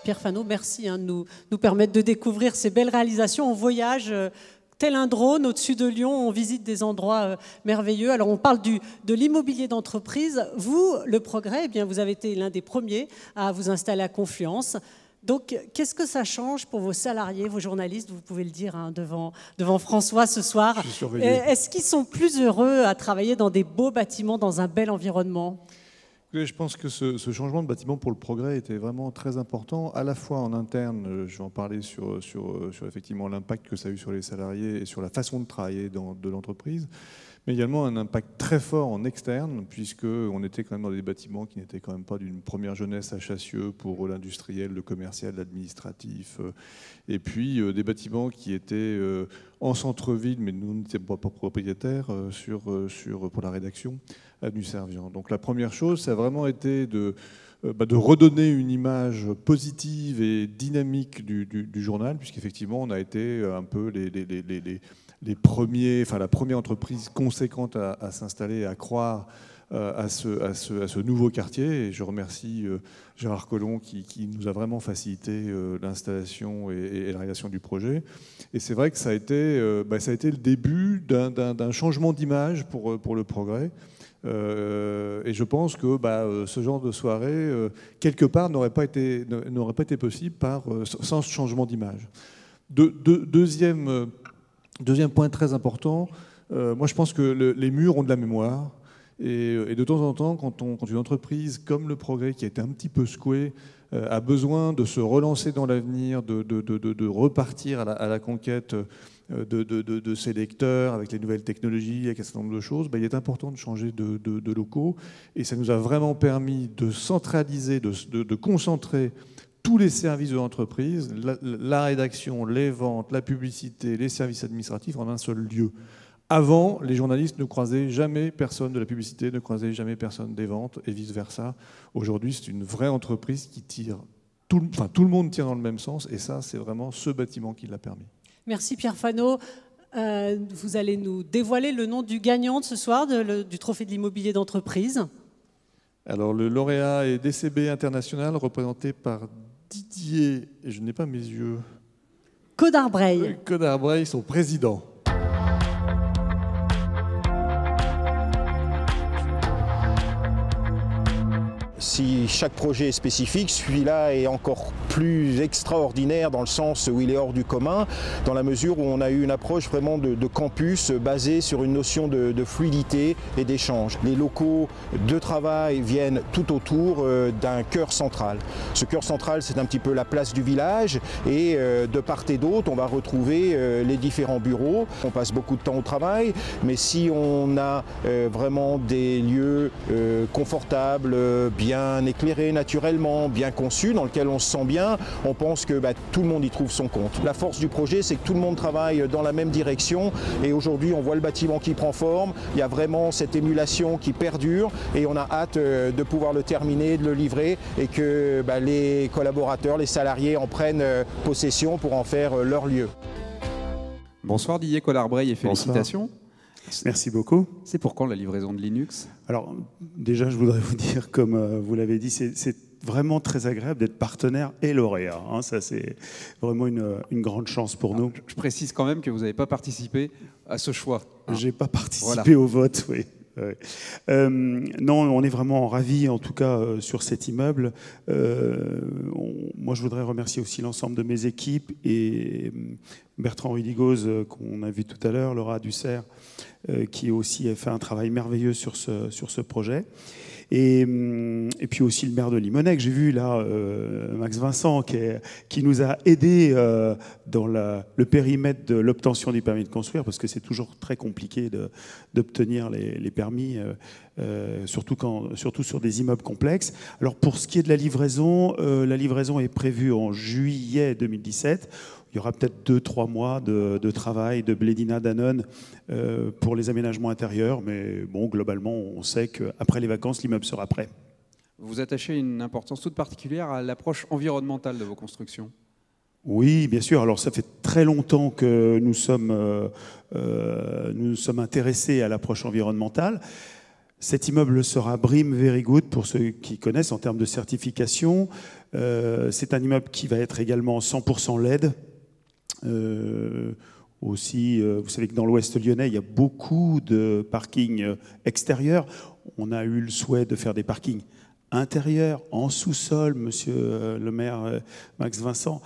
Pierre Fano, merci de nous permettre de découvrir ces belles réalisations. On voyage tel un drone au-dessus de Lyon, on visite des endroits merveilleux. Alors on parle de l'immobilier d'entreprise. Vous, Le Progrès, eh bien, vous avez été l'un des premiers à vous installer à Confluence. Donc, qu'est-ce que ça change pour vos salariés, vos journalistes? Vous pouvez le dire devant François ce soir. Est-ce qu'ils sont plus heureux à travailler dans des beaux bâtiments, dans un bel environnement? Je pense que ce changement de bâtiment pour Le Progrès était vraiment très important, à la fois en interne, je vais en parler sur effectivement l'impact que ça a eu sur les salariés et sur la façon de travailler de l'entreprise, mais également un impact très fort en externe, puisqu'on était quand même dans des bâtiments qui n'étaient quand même pas d'une première jeunesse à Chassieux pour l'industriel, le commercial, l'administratif, et puis des bâtiments qui étaient en centre-ville, mais nous n'étions pas propriétaires pour la rédaction à Nu-Servian. Donc la première chose, ça a vraiment été de redonner une image positive et dynamique du journal, puisqu'effectivement on a été un peu la première entreprise conséquente à s'installer, à croire à ce nouveau quartier. Et je remercie Gérard Collomb qui nous a vraiment facilité l'installation et la réalisation du projet. Et c'est vrai que ça a été le début d'un changement d'image pour Le Progrès. Et je pense que ce genre de soirée, quelque part, n'aurait pas été possible sans ce changement d'image. Deuxième point très important, moi je pense que les murs ont de la mémoire. Et de temps en temps, quand une entreprise comme Le Progrès, qui a été un petit peu secouée, a besoin de se relancer dans l'avenir, de repartir à la conquête de ses lecteurs avec les nouvelles technologies, avec un certain nombre de choses, il est important de changer de locaux. Et ça nous a vraiment permis de centraliser, de concentrer tous les services de l'entreprise, la rédaction, les ventes, la publicité, les services administratifs en un seul lieu. Avant, les journalistes ne croisaient jamais personne de la publicité, ne croisaient jamais personne des ventes et vice-versa. Aujourd'hui, c'est une vraie entreprise qui tire, tout le monde tire dans le même sens, et ça, c'est vraiment ce bâtiment qui l'a permis. Merci Pierre Fano. Vous allez nous dévoiler le nom du gagnant de ce soir du Trophée de l'immobilier d'entreprise. Alors le lauréat est DCB International, représenté par Didier, et je n'ai pas mes yeux, Codard-Breil. Codard-Breil, son président. Si chaque projet est spécifique, celui-là est encore plus extraordinaire dans le sens où il est hors du commun, dans la mesure où on a eu une approche vraiment de campus basée sur une notion de fluidité et d'échange. Les locaux de travail viennent tout autour d'un cœur central. Ce cœur central, c'est un petit peu la place du village, et de part et d'autre, on va retrouver les différents bureaux. On passe beaucoup de temps au travail, mais si on a vraiment des lieux confortables, bien éclairé naturellement, bien conçu, dans lequel on se sent bien, on pense que tout le monde y trouve son compte. La force du projet, c'est que tout le monde travaille dans la même direction, et aujourd'hui on voit le bâtiment qui prend forme, il y a vraiment cette émulation qui perdure, et on a hâte de pouvoir le terminer, de le livrer, et que les collaborateurs, les salariés en prennent possession pour en faire leur lieu. Bonsoir Didier Codard-Breil et félicitations. Bonsoir. Merci beaucoup. C'est pour quand la livraison de Linux? Alors déjà, je voudrais vous dire, comme vous l'avez dit, c'est vraiment très agréable d'être partenaire et lauréat. Ça, c'est vraiment une grande chance pour nous. Je précise quand même que vous n'avez pas participé à ce choix. Je n'ai pas participé au vote, oui. Non, on est vraiment ravis, en tout cas, sur cet immeuble. Moi, je voudrais remercier aussi l'ensemble de mes équipes et Bertrand Rudigoz, qu'on a vu tout à l'heure, Laura Dussert, qui aussi a fait un travail merveilleux sur ce projet. Et puis aussi le maire de Limonec, j'ai vu là Max Vincent qui nous a aidés dans le périmètre de l'obtention du permis de construire, parce que c'est toujours très compliqué d'obtenir les permis, surtout sur des immeubles complexes. Alors pour ce qui est de la livraison est prévue en juillet 2017. Il y aura peut-être 2-3 mois de travail de Blédina Danone pour les aménagements intérieurs, mais bon, globalement, on sait qu'après les vacances, l'immeuble sera prêt. Vous attachez une importance toute particulière à l'approche environnementale de vos constructions? Oui, bien sûr. Alors, ça fait très longtemps que nous sommes intéressés à l'approche environnementale. Cet immeuble sera BREEAM Very Good pour ceux qui connaissent en termes de certification. C'est un immeuble qui va être également 100% LED. Aussi, vous savez que dans l'Ouest lyonnais, il y a beaucoup de parkings extérieurs. On a eu le souhait de faire des parkings intérieur, en sous-sol, monsieur le maire Max Vincent,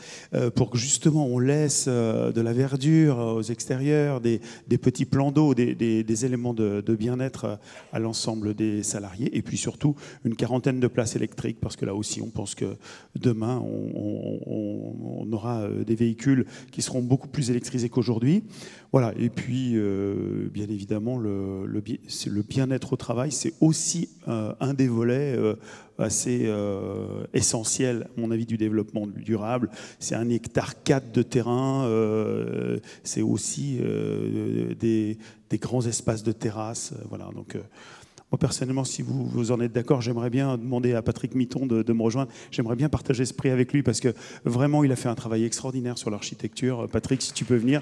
pour que justement on laisse de la verdure aux extérieurs, des petits plans d'eau, des éléments de bien-être à l'ensemble des salariés, et puis surtout une quarantaine de places électriques, parce que là aussi on pense que demain on aura des véhicules qui seront beaucoup plus électrisés qu'aujourd'hui. Voilà, et puis bien évidemment le bien-être au travail, c'est aussi un des volets assez essentiel, à mon avis, du développement durable. C'est 1,4 hectare de terrain, c'est aussi des grands espaces de terrasse. Voilà, donc moi personnellement, si vous en êtes d'accord, j'aimerais bien demander à Patrick Mitton de me rejoindre. J'aimerais bien partager ce prix avec lui parce que vraiment, il a fait un travail extraordinaire sur l'architecture. Patrick, si tu peux venir.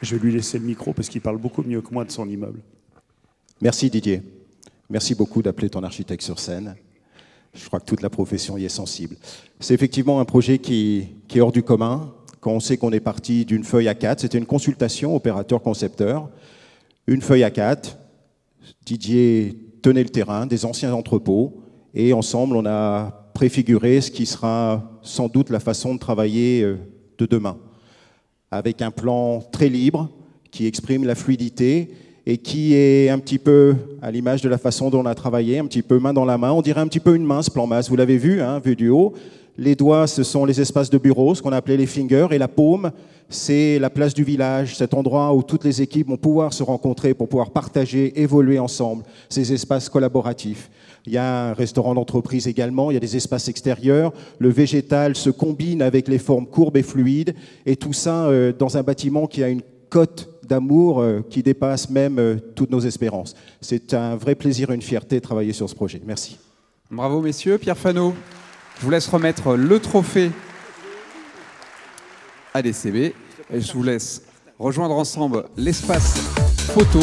Je vais lui laisser le micro parce qu'il parle beaucoup mieux que moi de son immeuble. Merci Didier. Merci beaucoup d'appeler ton architecte sur scène. Je crois que toute la profession y est sensible. C'est effectivement un projet qui est hors du commun. Quand on sait qu'on est parti d'une feuille A4, c'était une consultation opérateur-concepteur. Une feuille A4, Didier tenait le terrain, des anciens entrepôts, et ensemble on a préfiguré ce qui sera sans doute la façon de travailler de demain, avec un plan très libre qui exprime la fluidité et qui est un petit peu à l'image de la façon dont on a travaillé, un petit peu main dans la main. On dirait un petit peu une main, ce plan masse. Vous l'avez vu, hein, vu du haut. Les doigts, ce sont les espaces de bureau, ce qu'on appelait les fingers, et la paume, c'est la place du village, cet endroit où toutes les équipes vont pouvoir se rencontrer pour pouvoir partager, évoluer ensemble, ces espaces collaboratifs. Il y a un restaurant d'entreprise également, il y a des espaces extérieurs, le végétal se combine avec les formes courbes et fluides, et tout ça dans un bâtiment qui a une cote d'amour qui dépasse même toutes nos espérances. C'est un vrai plaisir et une fierté de travailler sur ce projet. Merci. Bravo messieurs. Pierre Fano, je vous laisse remettre le trophée à DCB et je vous laisse rejoindre ensemble l'espace photo.